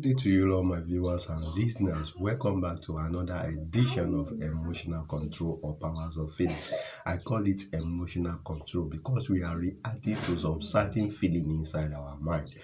Good day to you all, my viewers and listeners. Welcome back to another edition of Emotional Control or Powers of Feelings. I call it emotional control because we are reacting to some certain feeling inside our mind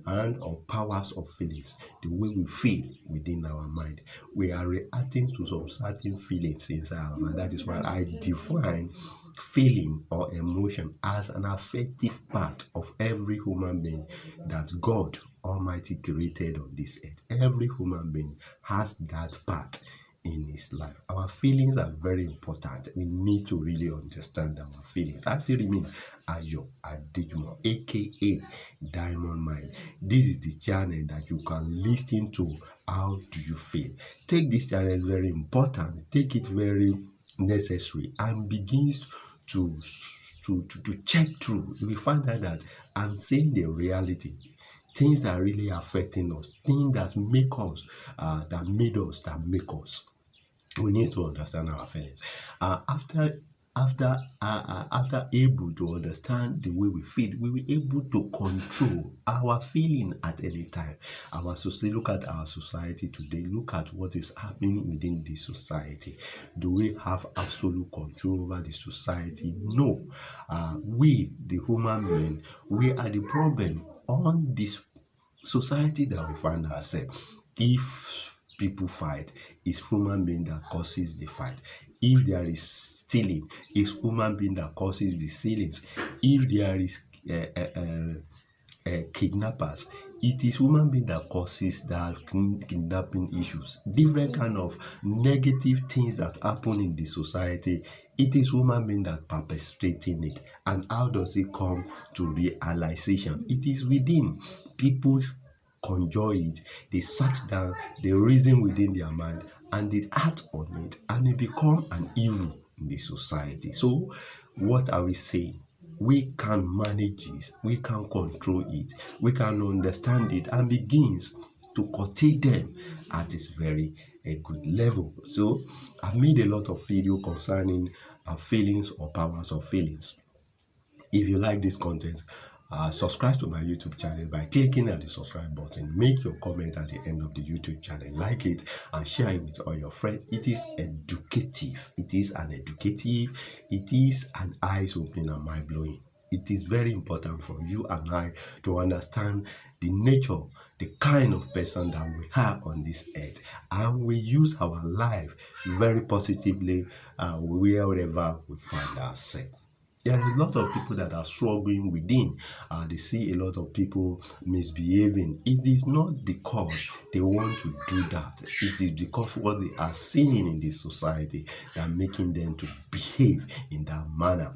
and or powers of feelings, the way we feel within our mind. We are reacting to some certain feelings inside our mind. That is why I define feeling or emotion as an affective part of every human being that God Almighty created on this earth. Every human being has that part in his life. Our feelings are very important. We need to really understand our feelings. I still remain Ayo Adejumo, aka Diamond Mind. This is the channel that you can listen to. How do you feel? Take this channel is very important. Take it very necessary and begins to check through. We find out that I'm saying the reality. Things that are really affecting us, things that make us, that made us, that make us. We need to understand our feelings. After able to understand the way we feel, we will be able to control our feeling at any time. Our society, look at our society today. Look at what is happening within the society. Do we have absolute control over the society? No. We, the human being, we are the problem on this society that we find ourselves. If people fight, it's human being that causes the fight. If there is stealing, it's human being that causes the stealings. If there is kidnappers, it is human being that causes that kidnapping issues. Different kind of negative things that happen in the society, it is human being that perpetrating it. And how does it come to realization? It is within. People conjure it, they sat down, they reason within their mind, and they act on it, and it become an evil in the society. So what are we saying? We can manage this, we can control it, we can understand it, and begins to curtail them at this very good level. So I've made a lot of video concerning our feelings or powers of feelings. If you like this content, subscribe to my YouTube channel by clicking at the subscribe button. Make your comment at the end of the YouTube channel. Like it and share it with all your friends. It is educative. It is an educative. It is an eyes-opening and mind-blowing. It is very important for you and I to understand the nature, the kind of person that we have on this earth. And we use our life very positively wherever we find ourselves. There is a lot of people that are struggling within. They see a lot of people misbehaving. It is not because they want to do that. It is because what they are seeing in this society that making them to behave in that manner.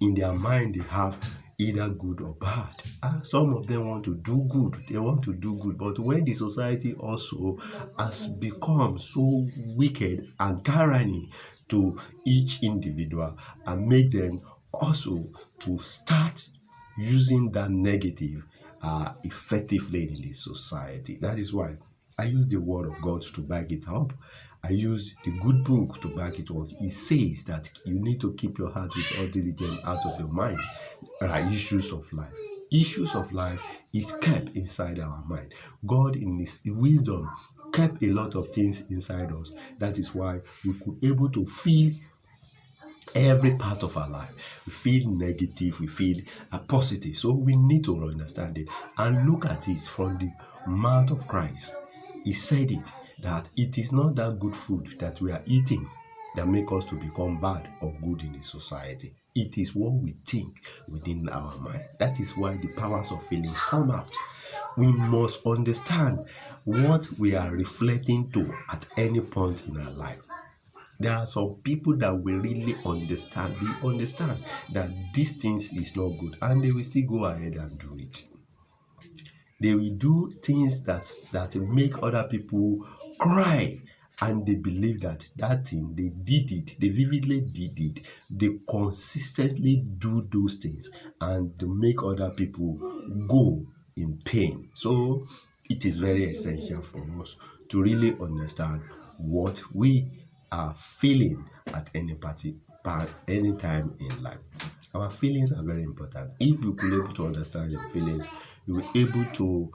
In their mind, they have either good or bad. And some of them want to do good. They want to do good. But when the society also has become so wicked and tyranny to each individual and make them also to start using that negative effectively in the society. That is why I use the word of God to back it up. I use the good book to back it up. It says that you need to keep your heart with all diligence out of your mind. Issues of life. Issues of life is kept inside our mind. God in his wisdom kept a lot of things inside us. That is why we could able to feel every part of our life. We feel negative, we feel positive. So we need to understand it and look at it from the mouth of Christ. He said it, that it is not that good food that we are eating that make us to become bad or good in the society. It is what we think within our mind. That is why the powers of feelings come out. We must understand what we are reflecting to at any point in our life. There are some people that will really understand. They understand that these things is not good, and they will still go ahead and do it. They will do things that make other people cry, and they believe that thing they did it. They vividly did it. They consistently do those things, and they make other people go in pain. So it is very essential for us to really understand what we are feeling at any time in life. Our feelings are very important. If you could able to understand your feelings, you will able to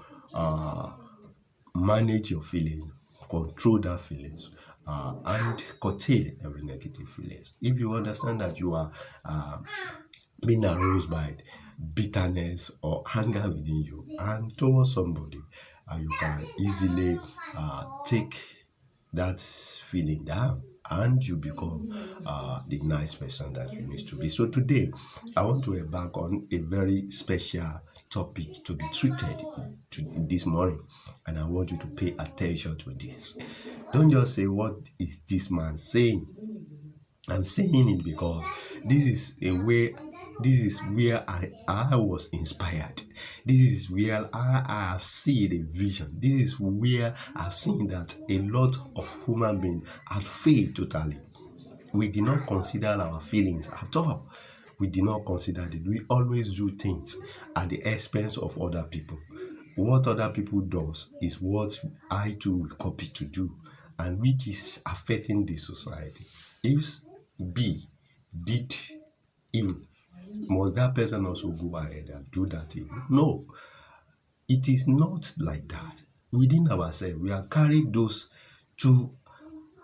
manage your feelings, control that feelings, and curtail every negative feelings. If you understand that you are being aroused by bitterness or anger within you and towards somebody, you can easily take that feeling down and you become the nice person that you need to be. So today, I want to embark on a very special topic to be treated in this morning, and I want you to pay attention to this. Don't just say, what is this man saying? I'm saying it because this is where I was inspired. This is where I have seen a vision. This is where I've seen that a lot of human beings have failed totally. We did not consider our feelings at all. We did not consider it. We always do things at the expense of other people. What other people does is what I too will copy to do, and which is affecting the society. If B did evil, must that person also go ahead and do that evil? No, it is not like that. Within ourselves, we are carrying those two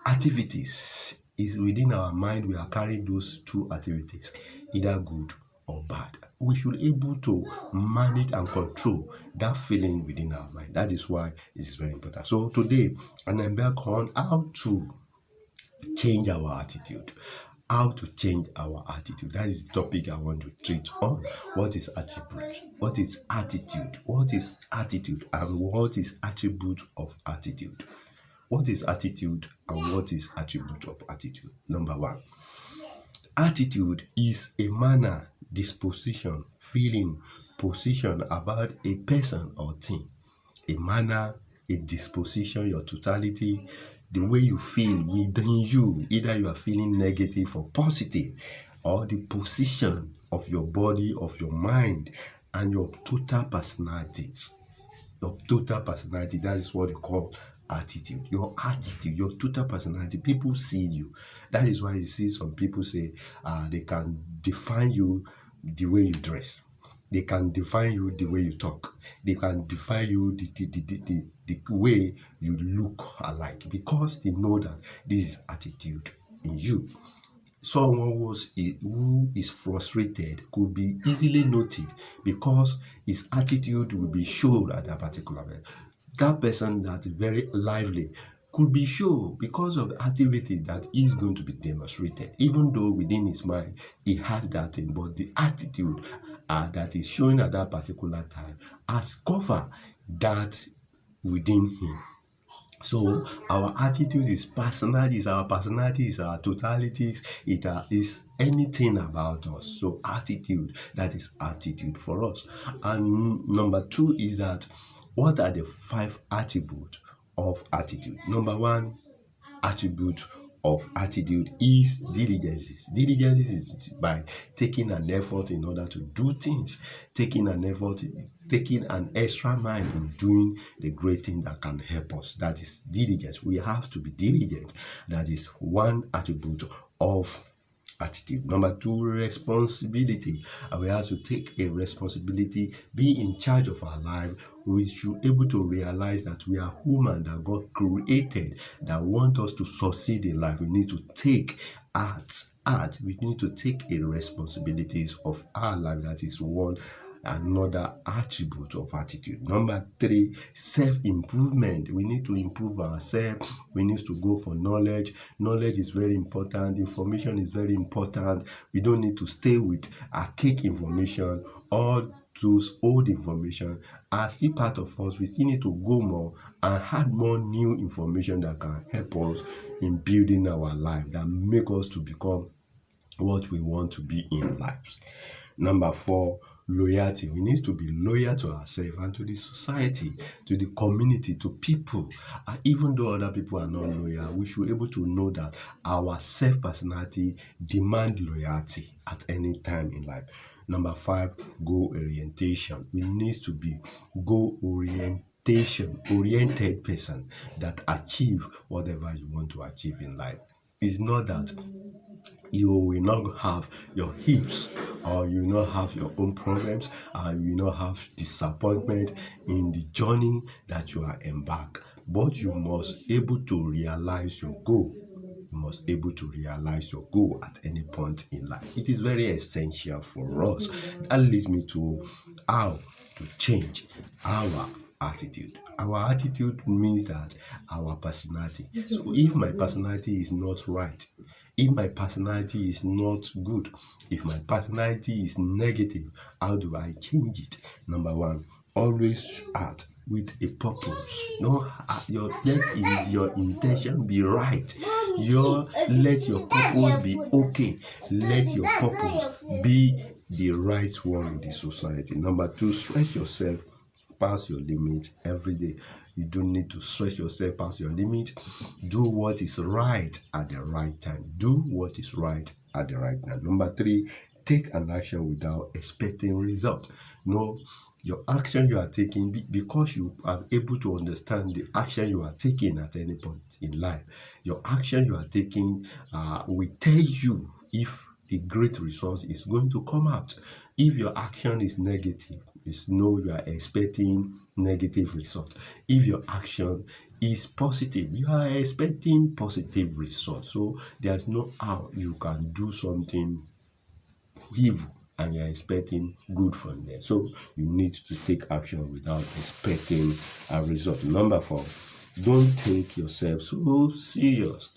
activities. Is within our mind, we are carrying those two activities, either good or bad. We should be able to manage and control that feeling within our mind. That is why it is very important. So today, and I'm back on how to change our attitude. How to change our attitude. That is the topic I want to treat on. What is attribute? What is attitude? What is attitude? And what is attribute of attitude? What is attitude and what is attribute of attitude? Number one, attitude is a manner, disposition, feeling, position about a person or thing. A manner, a disposition, your totality, the way you feel within you, either you are feeling negative or positive, or the position of your body, of your mind, and your total personalities. Your total personality, that is what they call attitude. Your attitude, your total personality. People see you. That is why you see some people say they can define you the way you dress. They can define you the way you talk. They can define you the way you look alike, because they know that this is attitude in you. Someone who is frustrated could be easily noted because his attitude will be shown at that particular moment. That person that is very lively could be shown because of the activity that is going to be demonstrated, even though within his mind he has that thing, but the attitude that is showing at that particular time has covered that within him. So our attitude is personal, is our personality, is our totalities, it is anything about us. So attitude, that is attitude for us. And number two is that, what are the 5 attributes of attitude? Number one attribute of attitude is diligence. Diligence is by taking an effort in order to do things, taking an extra mile in doing the great thing that can help us. That is diligence. We have to be diligent. That is one attribute of attitude. Number two, responsibility. And we have to take a responsibility, be in charge of our life. We should be able to realize that we are human, that God created, that want us to succeed in life. We need to take we need to take a responsibilities of our life. That is another attribute of attitude. Number three, self-improvement. We need to improve ourselves. We need to go for knowledge. Knowledge is very important. Information is very important. We don't need to stay with archaic information. All those old information are still part of us. We still need to go more and add more new information that can help us in building our life, that make us to become what we want to be in life. Number four, loyalty. We need to be loyal to ourselves and to the society, to the community, to people. Even though other people are not loyal, we should be able to know that our self-personality demand loyalty at any time in life. Number five, goal orientation. We need to be oriented person that achieve whatever you want to achieve in life. It's not that you will not have your hips, or you will not have your own problems, and you will not have disappointment in the journey that you are embarked, but you must able to realize your goal. You must able to realize your goal at any point in life. It is very essential for us. That leads me to how to change our attitude. Our attitude means that our personality. So if my personality is not right, if my personality is not good, if my personality is negative, how do I change it? Number one, always act with a purpose. No, your intention be right. Let your purpose be okay. Let your purpose be the right one in the society. Number two, stretch yourself past your limit every day. You don't need to stretch yourself past your limit. Do what is right at the right time. Do what is right at the right time. Number three, take an action without expecting result. No, your action you are taking, because you are able to understand the action you are taking at any point in life, your action you are taking will tell you if a great result is going to come out. If your action is negative, it's no, you are expecting negative result. If your action is positive, you are expecting positive result. So there's no how you can do something evil and you're expecting good from there. So you need to take action without expecting a result. Number four, don't take yourself so serious.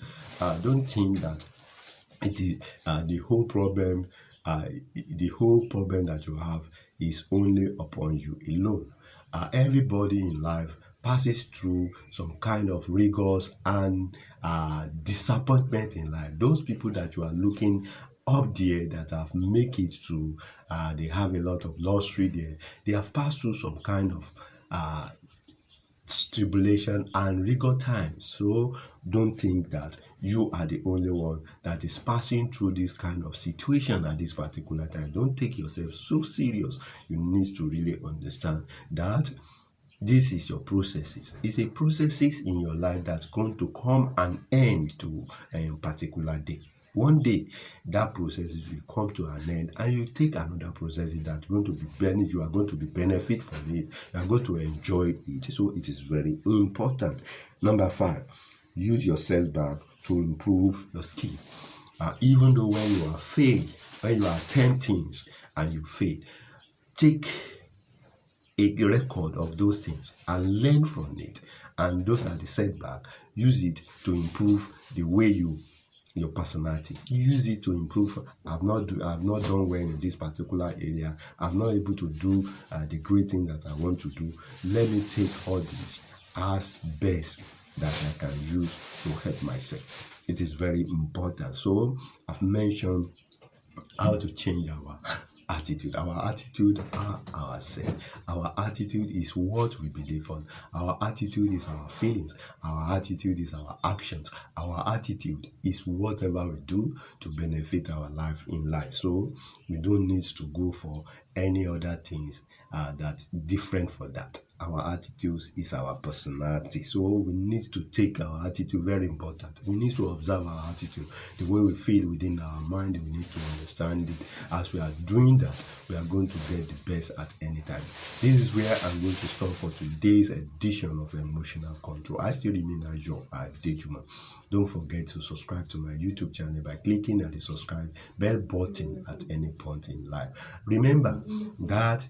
Don't think that it is the whole problem that you have is only upon you alone. Everybody in life passes through some kind of rigors and disappointment in life. Those people that you are looking up there that have make it to they have a lot of luxury there, they have passed through some kind of tribulation and rigor times. So don't think that you are the only one that is passing through this kind of situation at this particular time. Don't take yourself so serious. You need to really understand that this is your processes. It's a processes in your life that's going to come and end to a particular day. One day, that process will come to an end, and you take another process that's going to be benefit. You are going to be benefit from it. You are going to enjoy it. So it is very important. Number five, use your setback to improve your skill. Even though when you are failed, when you are 10 things and you fail, take a record of those things and learn from it. And those are the setback. Use it to improve the way your personality. Use it to improve. I've not done well in this particular area. I'm not able to do the great thing that I want to do. Let me take all this as best that I can use to help myself. It is very important. So I've mentioned how to change our attitude. Our attitude are ourselves. Our attitude is what we believe on. Our attitude is our feelings. Our attitude is our actions. Our attitude is whatever we do to benefit our life in life. So we don't need to go for any other things that's different for that. Our attitudes is our personality. So we need to take our attitude very important. We need to observe our attitude, the way we feel within our mind. We need to understand it. As we are doing that, we are going to get the best at any time. This is where I'm going to stop for today's edition of Emotional Control. I still remain as your Adejuma. Don't forget to subscribe to my YouTube channel by clicking at the subscribe bell button at any point in life. Remember that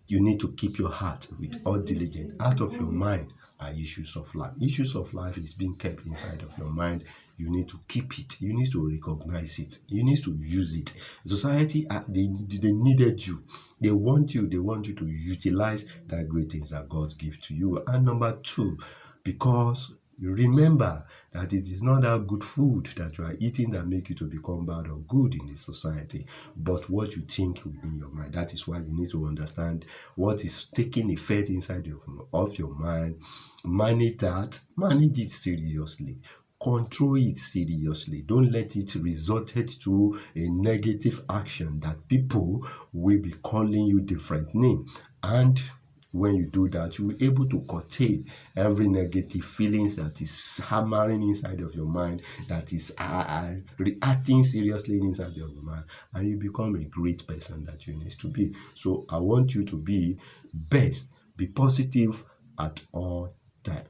you need to keep your heart with all diligence. Out of your mind are issues of life. Issues of life is being kept inside of your mind. You need to keep it. You need to recognize it. You need to use it. Society, they needed you. They want you to utilize that great things that God gives to you. And number two, because remember that it is not that good food that you are eating that make you to become bad or good in the society, but what you think within your mind. That is why you need to understand what is taking effect inside of your mind. Manage it seriously. Control it seriously. Don't let it result to a negative action that people will be calling you different name. And When you do that, you will be able to curtail every negative feelings that is hammering inside of your mind, that is reacting seriously inside of your mind, and you become a great person that you need to be. So I want you to be best, be positive at all times.